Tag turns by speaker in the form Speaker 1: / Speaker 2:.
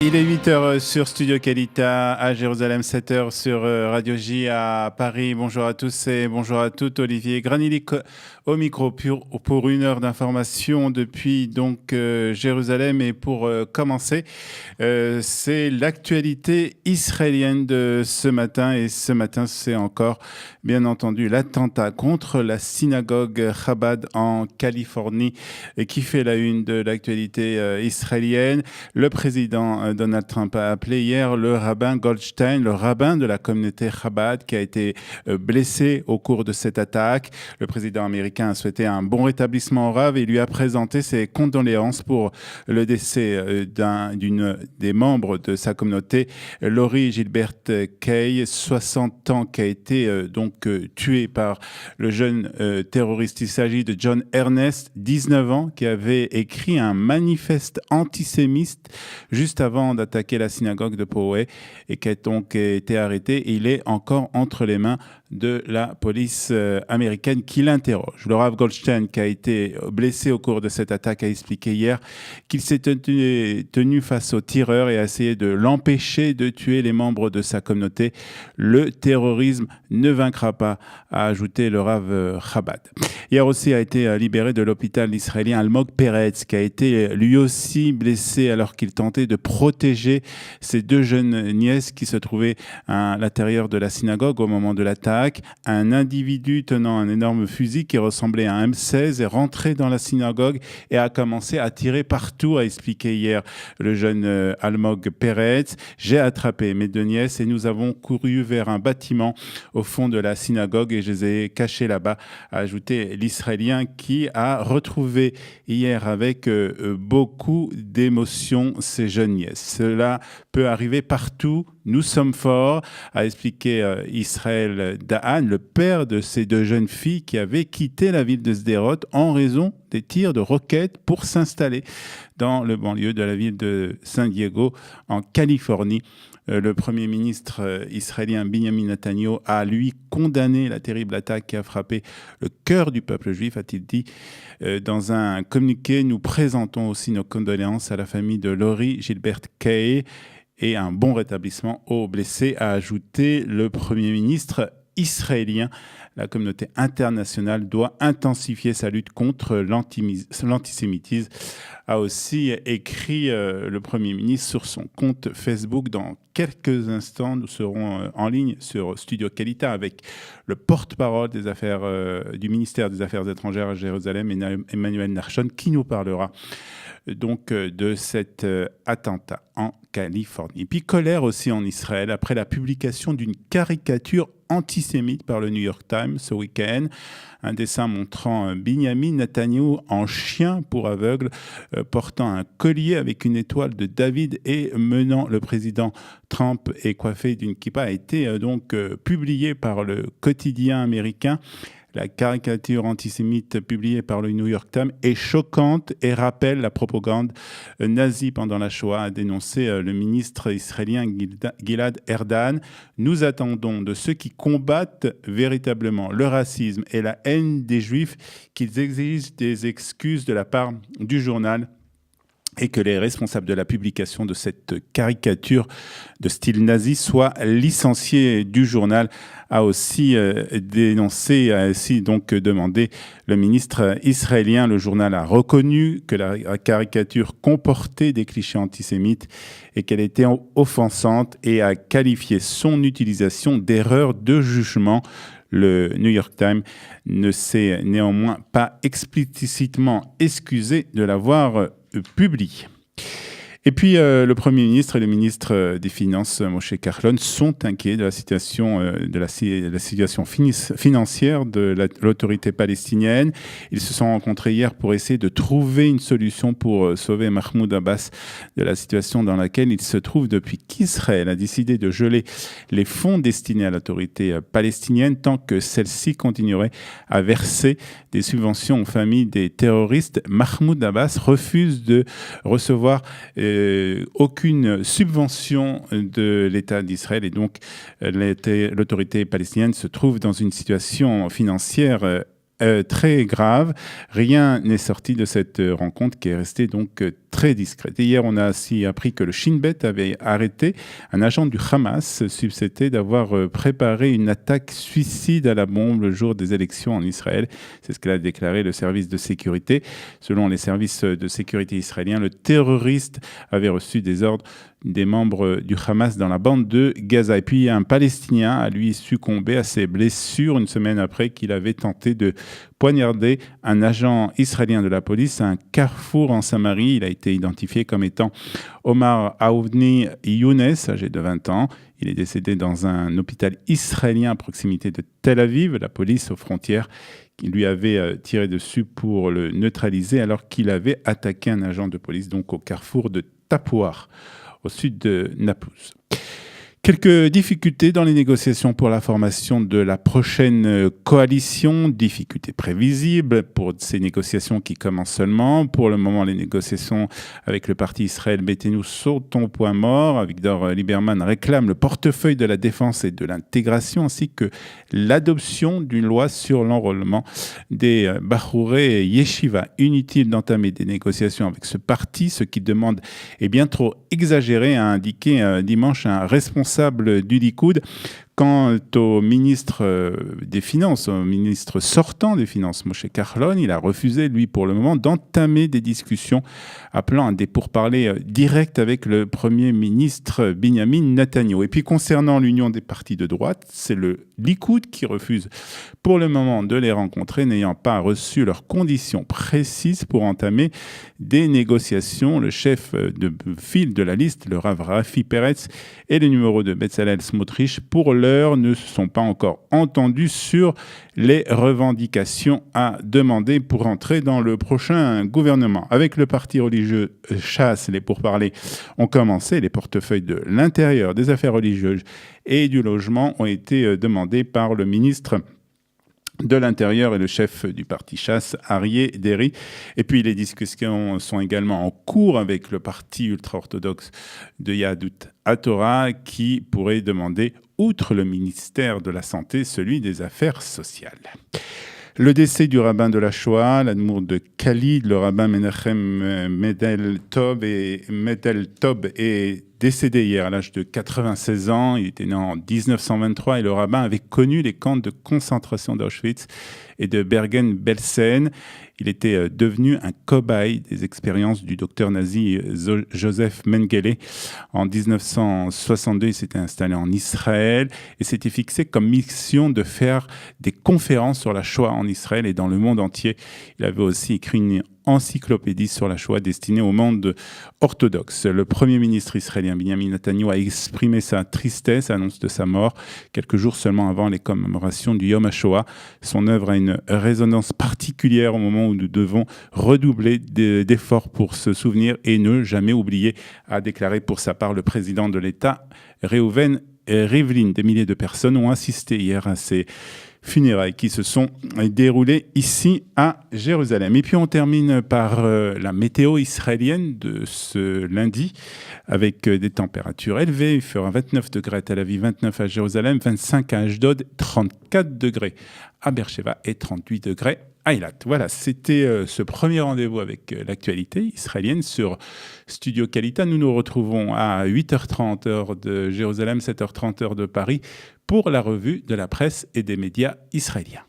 Speaker 1: Il est 8h sur Studio Kalita à Jérusalem, 7h sur Radio J à Paris. Bonjour à tous et bonjour à toutes. Olivier Granilic au micro pour une heure d'information depuis donc Jérusalem. Et pour commencer, c'est l'actualité israélienne de ce matin. Et ce matin, c'est encore, bien entendu, l'attentat contre la synagogue Chabad en Californie qui fait la une de l'actualité israélienne. Le président Donald Trump a appelé hier le rabbin Goldstein, le rabbin de la communauté Chabad, qui a été blessé au cours de cette attaque. Le président américain a souhaité un bon rétablissement au Rav et lui a présenté ses condoléances pour le décès d'une des membres de sa communauté, Lori Gilbert Kay, 60 ans, qui a été tué par le jeune terroriste. Il s'agit de John Ernest, 19 ans, qui avait écrit un manifeste antisémite juste avant d'attaquer la synagogue de Poway et qui a donc été arrêté. Il est encore entre les mains de la police américaine qui l'interroge. Le Rav Goldstein, qui a été blessé au cours de cette attaque, a expliqué hier qu'il s'est tenu face au tireur et a essayé de l'empêcher de tuer les membres de sa communauté. Le terrorisme ne vaincra pas, a ajouté le Rav Chabad. Hier aussi a été libéré de l'hôpital israélien Almog Peretz, qui a été lui aussi blessé alors qu'il tentait de protéger ses deux jeunes nièces qui se trouvaient à l'intérieur de la synagogue au moment de l'attaque. Un individu tenant un énorme fusil qui ressemblait à un M16 est rentré dans la synagogue et a commencé à tirer partout, a expliqué hier le jeune Almog Peretz. J'ai attrapé mes deux nièces et nous avons couru vers un bâtiment au fond de la synagogue et je les ai cachées là-bas, a ajouté l'Israélien, qui a retrouvé hier avec beaucoup d'émotion ses jeunes nièces. Cela peut arriver partout. Nous sommes forts, a expliqué Israël Dahan, le père de ces deux jeunes filles qui avaient quitté la ville de Sderot en raison des tirs de roquettes pour s'installer dans le banlieue de la ville de San Diego en Californie. Le Premier ministre israélien Benjamin Netanyahu a, lui, condamné la terrible attaque qui a frappé le cœur du peuple juif, a-t-il dit. Dans un communiqué, nous présentons aussi nos condoléances à la famille de Lori Gilbert Kay et un bon rétablissement aux blessés, a ajouté le Premier ministre israélien. La communauté internationale doit intensifier sa lutte contre l'antisémitisme, a aussi écrit le Premier ministre sur son compte Facebook. Dans quelques instants, nous serons en ligne sur Studio Kalita avec le porte-parole des affaires, du ministère des Affaires étrangères à Jérusalem, Emmanuel Nachshon, qui nous parlera donc de cet attentat en Californie. Et puis colère aussi en Israël après la publication d'une caricature antisémite par le New York Times ce week-end. Un dessin montrant Benjamin Netanyahu en chien pour aveugle, portant un collier avec une étoile de David et menant le président Trump et coiffé d'une kippa a été publié par le quotidien américain. La caricature antisémite publiée par le New York Times est choquante et rappelle la propagande nazie pendant la Shoah, a dénoncé le ministre israélien Gilad Erdan. Nous attendons de ceux qui combattent véritablement le racisme et la haine des Juifs qu'ils exigent des excuses de la part du journal et que les responsables de la publication de cette caricature de style nazi soient licenciés du journal, a aussi dénoncé, a aussi donc demandé le ministre israélien. Le journal a reconnu que la caricature comportait des clichés antisémites et qu'elle était offensante et a qualifié son utilisation d'erreur de jugement. Le New York Times ne s'est néanmoins pas explicitement excusé de l'avoir publié. Et puis, le Premier ministre et le ministre des Finances, Moshe Kahlon, sont inquiets de la situation, financière de l'autorité palestinienne. Ils se sont rencontrés hier pour essayer de trouver une solution pour sauver Mahmoud Abbas de la situation dans laquelle il se trouve depuis qu'Israël a décidé de geler les fonds destinés à l'autorité palestinienne tant que celle-ci continuerait à verser des subventions aux familles des terroristes. Mahmoud Abbas refuse de recevoir aucune subvention de l'État d'Israël et donc l'autorité palestinienne se trouve dans une situation financière très grave. Rien n'est sorti de cette rencontre qui est restée donc très discrète. Et hier, on a aussi appris que le Shin Bet avait arrêté un agent du Hamas suspecté d'avoir préparé une attaque suicide à la bombe le jour des élections en Israël. C'est ce qu'a déclaré le service de sécurité. Selon les services de sécurité israéliens, le terroriste avait reçu des ordres des membres du Hamas dans la bande de Gaza. Et puis, un Palestinien a lui succombé à ses blessures une semaine après qu'il avait tenté de poignarder un agent israélien de la police à un carrefour en Samarie. Il a été identifié comme étant Omar Aouvni Younes, âgé de 20 ans. Il est décédé dans un hôpital israélien à proximité de Tel Aviv. La police aux frontières qui lui avait tiré dessus pour le neutraliser alors qu'il avait attaqué un agent de police donc au carrefour de Tapouar, au sud de Naplouse. Quelques difficultés dans les négociations pour la formation de la prochaine coalition, difficultés prévisibles pour ces négociations qui commencent seulement. Pour le moment, les négociations avec le parti Israël Beitenu sont au point mort. Avigdor Lieberman réclame le portefeuille de la défense et de l'intégration ainsi que l'adoption d'une loi sur l'enrôlement des Bachouré et Yeshiva. Inutile d'entamer des négociations avec ce parti, ce qui demande est bien trop exagéré, a indiqué dimanche un responsable du Likoud. Quant au ministre des Finances, au ministre sortant des Finances, Moshe Kahlon, il a refusé, lui, pour le moment, d'entamer des discussions appelant à des pourparlers directs avec le Premier ministre Binyamin Netanyahu. Et puis, concernant l'union des partis de droite, c'est le Likoud qui refuse pour le moment de les rencontrer, n'ayant pas reçu leurs conditions précises pour entamer des négociations. Le chef de file de la liste, le Rav Rafi Peretz, et le numéro de Bezalel Smotrich, pour l'heure, ne se sont pas encore entendus sur les revendications à demander pour entrer dans le prochain gouvernement. Avec le parti religieux Chasse, les pourparlers ont commencé. Les portefeuilles de l'intérieur, des affaires religieuses et du logement ont été demandés par le ministre de l'Intérieur et le chef du parti Chasse, Aryeh Deri. Et puis les discussions sont également en cours avec le parti ultra-orthodoxe de Yahadut HaTorah qui pourrait demander, outre le ministère de la Santé, celui des Affaires sociales. Le décès du rabbin de la Shoah, l'admour de Khalid, le rabbin Menachem Medel Tob est décédé hier à l'âge de 96 ans. Il était né en 1923 et le rabbin avait connu les camps de concentration d'Auschwitz et de Bergen-Belsen. Il était devenu un cobaye des expériences du docteur nazi Joseph Mengele. En 1962, il s'était installé en Israël et s'était fixé comme mission de faire des conférences sur la Shoah en Israël et dans le monde entier. Il avait aussi écrit une encyclopédie sur la Shoah destinée au monde orthodoxe. Le Premier ministre israélien Binyamin Netanyahu a exprimé sa tristesse à l'annonce de sa mort quelques jours seulement avant les commémorations du Yom HaShoah. Son œuvre a une résonance particulière au moment où nous devons redoubler d'efforts pour se souvenir et ne jamais oublier, a déclaré pour sa part le président de l'État, Reuven Rivlin. Des milliers de personnes ont assisté hier à ces funérailles qui se sont déroulées ici à Jérusalem. Et puis on termine par la météo israélienne de ce lundi avec des températures élevées. Il fera 29 degrés à Tel Aviv, 29 à Jérusalem, 25 à Ashdod, 34 degrés à Beersheba et 38 degrés à Eilat. Voilà, c'était ce premier rendez-vous avec l'actualité israélienne sur Studio Kalita. Nous nous retrouvons à 8h30 heure de Jérusalem, 7h30 heure de Paris pour la revue de la presse et des médias israéliens.